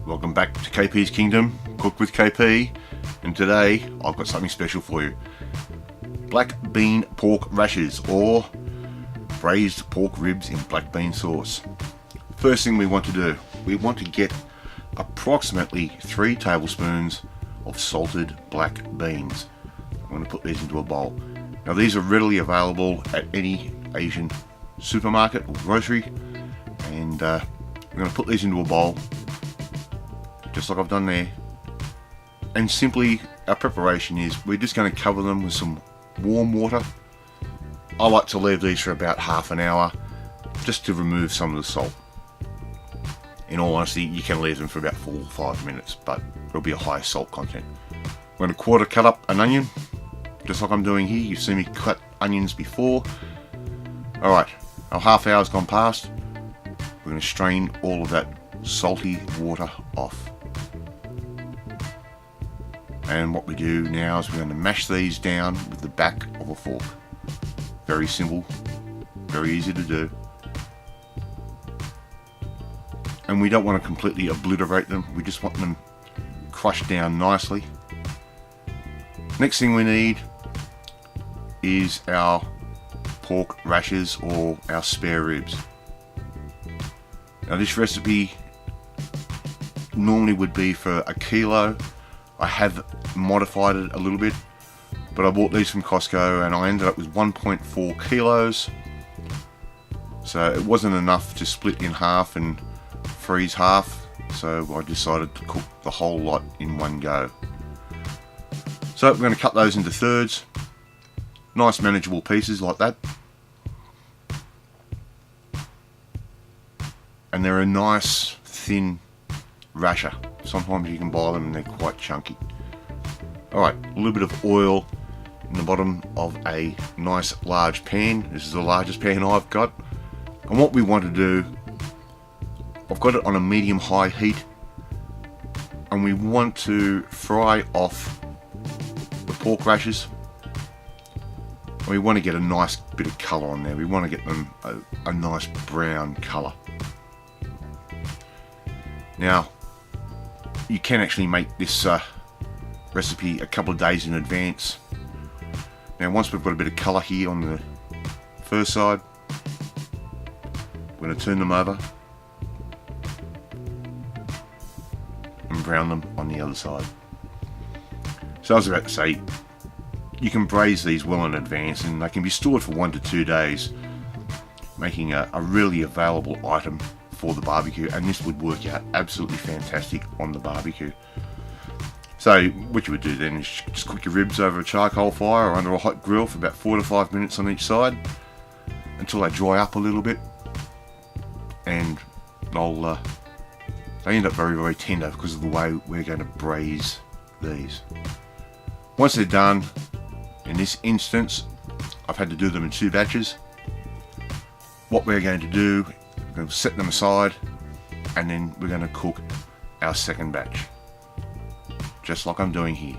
Welcome back to KP's Kingdom, Cook with KP, and today I've got something special for you. Black bean pork rashers, or braised pork ribs in black bean sauce. First thing we want to do, we want to get approximately 3 tablespoons of salted black beans. I'm going to put these into a bowl. Now these are readily available at any Asian supermarket or grocery, and I'm going to put these into a bowl just like I've done there, and simply our preparation is we're just going to cover them with some warm water. I like to leave these for about half an hour just to remove some of the salt. In all honesty, you can leave them for about 4 or 5 minutes, but it'll be a high salt content. I'm going to quarter cut up an onion just like I'm doing here. You've seen me cut onions before. Alright, our half hour's gone past. We're going to strain all of that salty water off. And what we do now is we're going to mash these down with the back of a fork. Very simple, very easy to do. And we don't want to completely obliterate them, we just want them crushed down nicely. Next thing we need is our pork rashers, or our spare ribs. Now this recipe normally would be for 1 kilo. I have modified it a little bit, but I bought these from Costco and I ended up with 1.4 kilos. So it wasn't enough to split in half and freeze half, so I decided to cook the whole lot in one go. So we're going to cut those into thirds, nice manageable pieces like that. And they're a nice thin rasher. Sometimes you can buy them and they're quite chunky. Alright, a little bit of oil in the bottom of a nice large pan. This is the largest pan I've got. And what we want to do, I've got it on a medium-high heat, and we want to fry off the pork rashers. And we want to get a nice bit of colour on there. We want to get them a nice brown colour. Now, you can actually make this recipe a couple of days in advance. Now once we've got a bit of colour here on the first side, we're going to turn them over and brown them on the other side. So I was about to say, you can braise these well in advance and they can be stored for 1 to 2 days, making a really available item for the barbecue, and this would work out absolutely fantastic on the barbecue. So what you would do then is just cook your ribs over a charcoal fire or under a hot grill for about 4 to 5 minutes on each side until they dry up a little bit, and they end up very, very tender because of the way we're going to braise these. Once they're done, in this instance I've had to do them in 2 batches. What we're going to do, we're going to set them aside, and then we're going to cook our second batch, just like I'm doing here.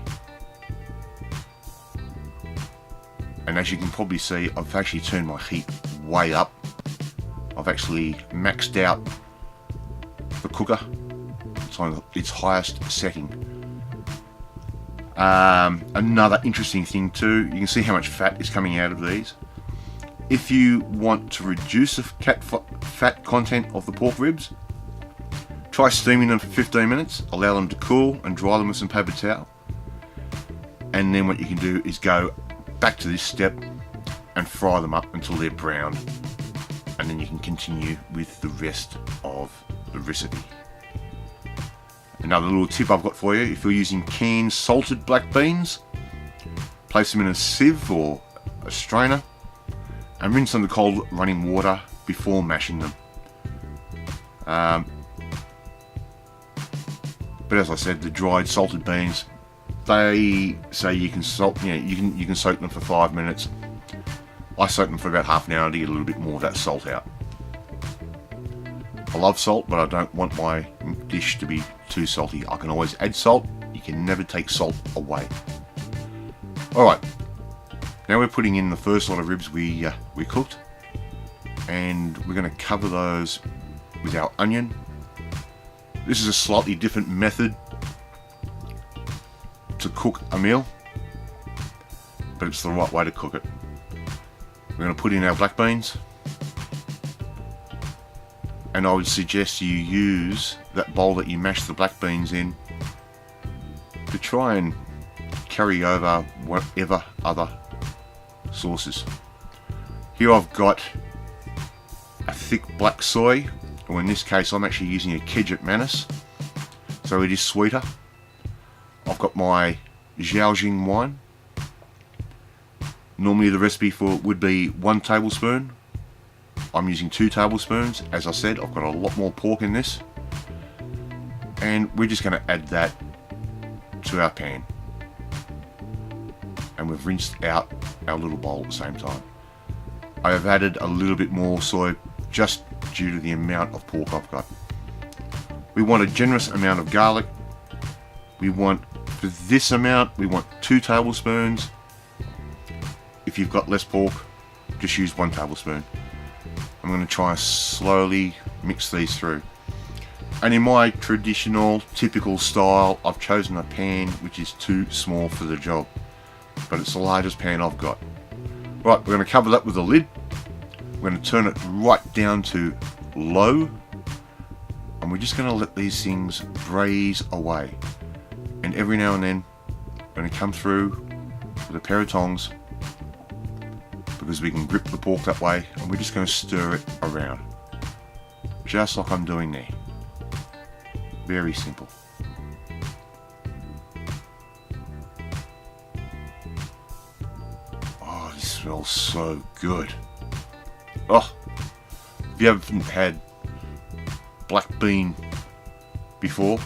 And as you can probably see, I've actually turned my heat way up. I've actually maxed out the cooker. It's on its highest setting. Another interesting thing too, you can see how much fat is coming out of these. If you want to reduce the fat content of the pork ribs, try steaming them for 15 minutes, allow them to cool and dry them with some paper towel. And then what you can do is go back to this step and fry them up until they're brown. And then you can continue with the rest of the recipe. Another little tip I've got for you, if you're using canned salted black beans, place them in a sieve or a strainer and rinse under cold running water before mashing them. But as I said, the dried salted beans, they say you can soak them for 5 minutes. I soak them for about half an hour to get a little bit more of that salt out. I love salt, but I don't want my dish to be too salty. I can always add salt, you can never take salt away. Alright, now we're putting in the first lot of ribs we cooked, and we're going to cover those with our onion, This is a slightly different method to cook a meal, but it's the right way to cook it. We're going to put in our black beans, and I would suggest you use that bowl that you mash the black beans in to try and carry over whatever other sauces. Here I've got a thick black soy, or in this case I'm actually using a Kedget Manus, so it is sweeter. I've got my Zhaojing wine. Normally the recipe for it would be 1 tablespoon. I'm using 2 tablespoons. As I said, I've got a lot more pork in this, and we're just going to add that to our pan, and we've rinsed out our little bowl at the same time. I have added a little bit more soy just due to the amount of pork I've got. We want a generous amount of garlic. We want, for this amount, we want 2 tablespoons. If you've got less pork, just use 1 tablespoon. I'm going to try and slowly mix these through. And in my traditional, typical style, I've chosen a pan which is too small for the job, but it's the largest pan I've got. Right, we're going to cover that with a lid. We're going to turn it right down to low, and we're just going to let these things braise away. And every now and then, we're going to come through with a pair of tongs, because we can grip the pork that way, and we're just going to stir it around, just like I'm doing there. Very simple. Oh, this smells so good. Oh, if you haven't had black bean before,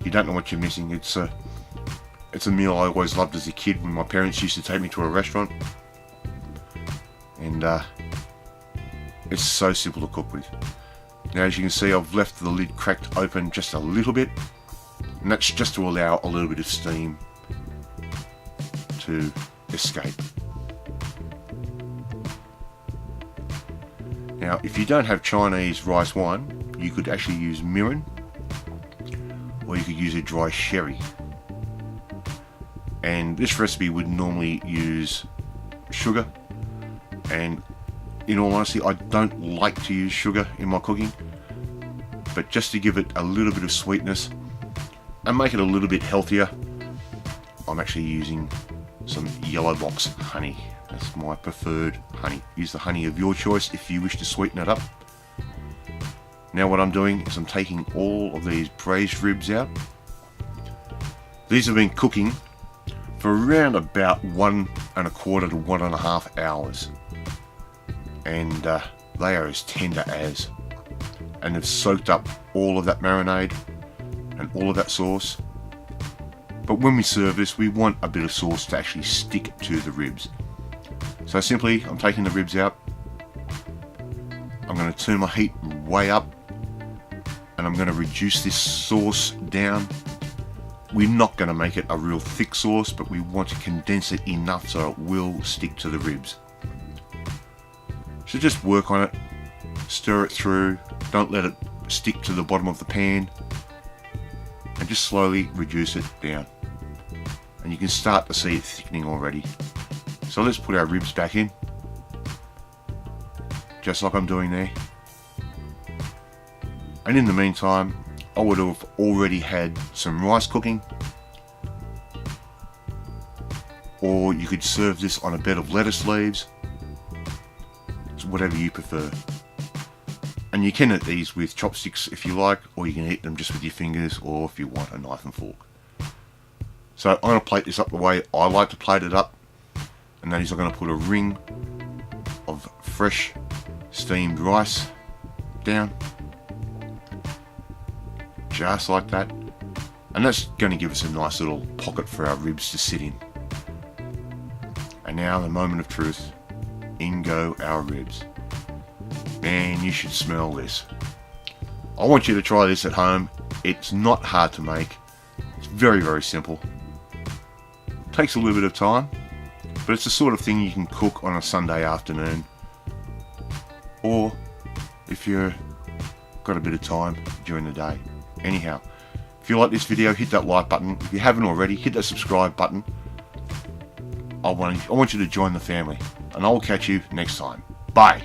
you don't know what you're missing. It's a meal I always loved as a kid when my parents used to take me to a restaurant, and it's so simple to cook with. Now, as you can see, I've left the lid cracked open just a little bit, and that's just to allow a little bit of steam to escape. Now, if you don't have Chinese rice wine, you could actually use mirin, or you could use a dry sherry. And this recipe would normally use sugar, and in all honesty, I don't like to use sugar in my cooking, but just to give it a little bit of sweetness and make it a little bit healthier, I'm actually using some yellow box honey. That's my preferred honey. Use the honey of your choice if you wish to sweeten it up. Now what I'm doing is I'm taking all of these braised ribs out. These have been cooking for around about 1¼ to 1½ hours. And they are as tender as, and they've soaked up all of that marinade and all of that sauce. But when we serve this, we want a bit of sauce to actually stick to the ribs. So simply, I'm taking the ribs out, I'm going to turn my heat way up, and I'm going to reduce this sauce down. We're not going to make it a real thick sauce, but we want to condense it enough so it will stick to the ribs. So just work on it, stir it through, don't let it stick to the bottom of the pan, and just slowly reduce it down. And you can start to see it thickening already. So let's put our ribs back in, just like I'm doing there. And in the meantime, I would have already had some rice cooking, or you could serve this on a bed of lettuce leaves. It's whatever you prefer. And you can eat these with chopsticks if you like, or you can eat them just with your fingers, or if you want, a knife and fork. So I'm going to plate this up the way I like to plate it up, and that is I'm going to put a ring of fresh steamed rice down, just like that, and that's going to give us a nice little pocket for our ribs to sit in. And now the moment of truth, in go our ribs. Man, you should smell this. I want you to try this at home. It's not hard to make. It's very, very simple. It takes a little bit of time, but it's the sort of thing you can cook on a Sunday afternoon, or if you've got a bit of time during the day. Anyhow, if you like this video, hit that like button. If you haven't already, hit that subscribe button. I want you to join the family, and I'll catch you next time. Bye.